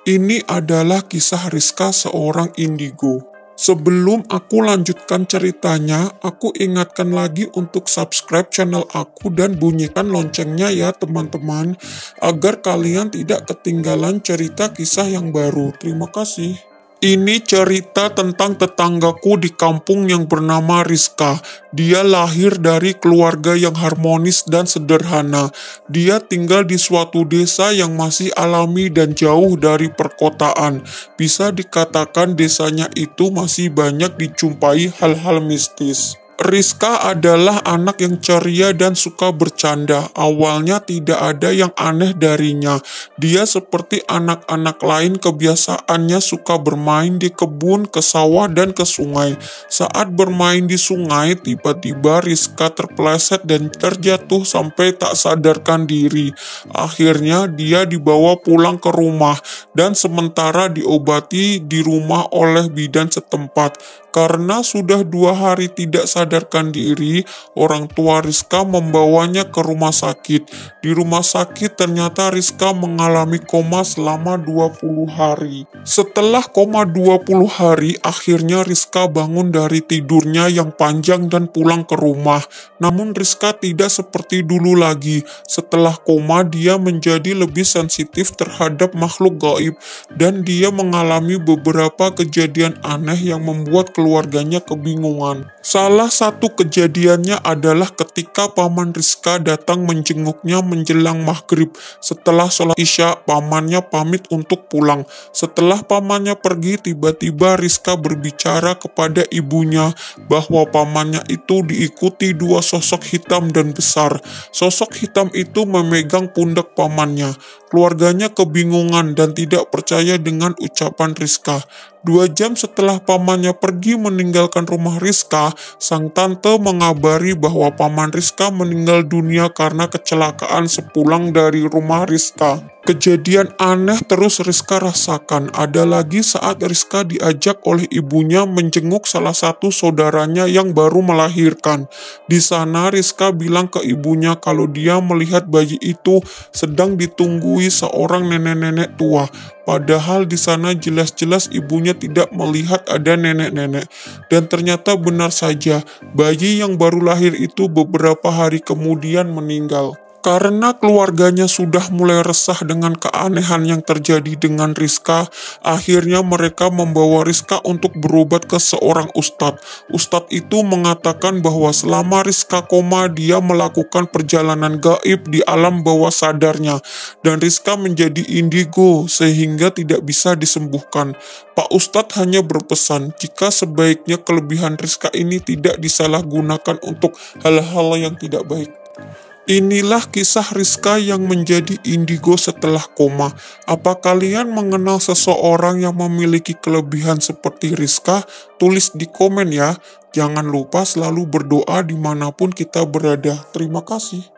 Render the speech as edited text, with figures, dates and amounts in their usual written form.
Ini adalah kisah Rizka seorang indigo. Sebelum aku lanjutkan ceritanya, aku ingatkan lagi untuk subscribe channel aku dan bunyikan loncengnya ya teman-teman, agar kalian tidak ketinggalan cerita kisah yang baru. Terima kasih. Ini cerita tentang tetanggaku di kampung yang bernama Rizka. Dia lahir dari keluarga yang harmonis dan sederhana. Dia tinggal di suatu desa yang masih alami dan jauh dari perkotaan. Bisa dikatakan desanya itu masih banyak dijumpai hal-hal mistis. Rizka adalah anak yang ceria dan suka bercanda. Awalnya tidak ada yang aneh darinya. Dia seperti anak-anak lain, kebiasaannya suka bermain di kebun, ke sawah, dan ke sungai. Saat bermain di sungai, tiba-tiba Rizka terpeleset dan terjatuh sampai tak sadarkan diri. Akhirnya dia dibawa pulang ke rumah dan sementara diobati di rumah oleh bidan setempat. Karena sudah 2 hari tidak sadarkan diri, orang tua Rizka membawanya ke rumah sakit. Di rumah sakit ternyata Rizka mengalami koma selama 20 hari. Setelah koma 20 hari, akhirnya Rizka bangun dari tidurnya yang panjang dan pulang ke rumah. Namun Rizka tidak seperti dulu lagi. Setelah koma, dia menjadi lebih sensitif terhadap makhluk gaib dan dia mengalami beberapa kejadian aneh yang membuat keluarganya kebingungan. Salah satu kejadiannya adalah ketika paman Rizka datang menjenguknya menjelang maghrib. Setelah sholat isya, pamannya pamit untuk pulang. Setelah pamannya pergi, tiba-tiba Rizka berbicara kepada ibunya bahwa pamannya itu diikuti 2 sosok hitam dan besar. Sosok hitam itu memegang pundak pamannya. Keluarganya kebingungan dan tidak percaya dengan ucapan Rizka. 2 jam setelah pamannya pergi meninggalkan rumah Rizka, sang tante mengabari bahwa paman Rizka meninggal dunia karena kecelakaan sepulang dari rumah Rizka. Kejadian aneh terus Rizka rasakan. Ada lagi saat Rizka diajak oleh ibunya menjenguk salah satu saudaranya yang baru melahirkan. Di sana Rizka bilang ke ibunya kalau dia melihat bayi itu sedang ditunggui seorang nenek-nenek tua. Padahal di sana jelas-jelas ibunya tidak melihat ada nenek-nenek. Dan ternyata benar saja, bayi yang baru lahir itu beberapa hari kemudian meninggal. Karena keluarganya sudah mulai resah dengan keanehan yang terjadi dengan Rizka, akhirnya mereka membawa Rizka untuk berobat ke seorang ustadz. Ustadz itu mengatakan bahwa selama Rizka koma, dia melakukan perjalanan gaib di alam bawah sadarnya, dan Rizka menjadi indigo sehingga tidak bisa disembuhkan. Pak Ustadz hanya berpesan jika sebaiknya kelebihan Rizka ini tidak disalahgunakan untuk hal-hal yang tidak baik. Inilah kisah Rizka yang menjadi indigo setelah koma. Apa kalian mengenal seseorang yang memiliki kelebihan seperti Rizka? Tulis di komen ya. Jangan lupa selalu berdoa dimanapun kita berada. Terima kasih.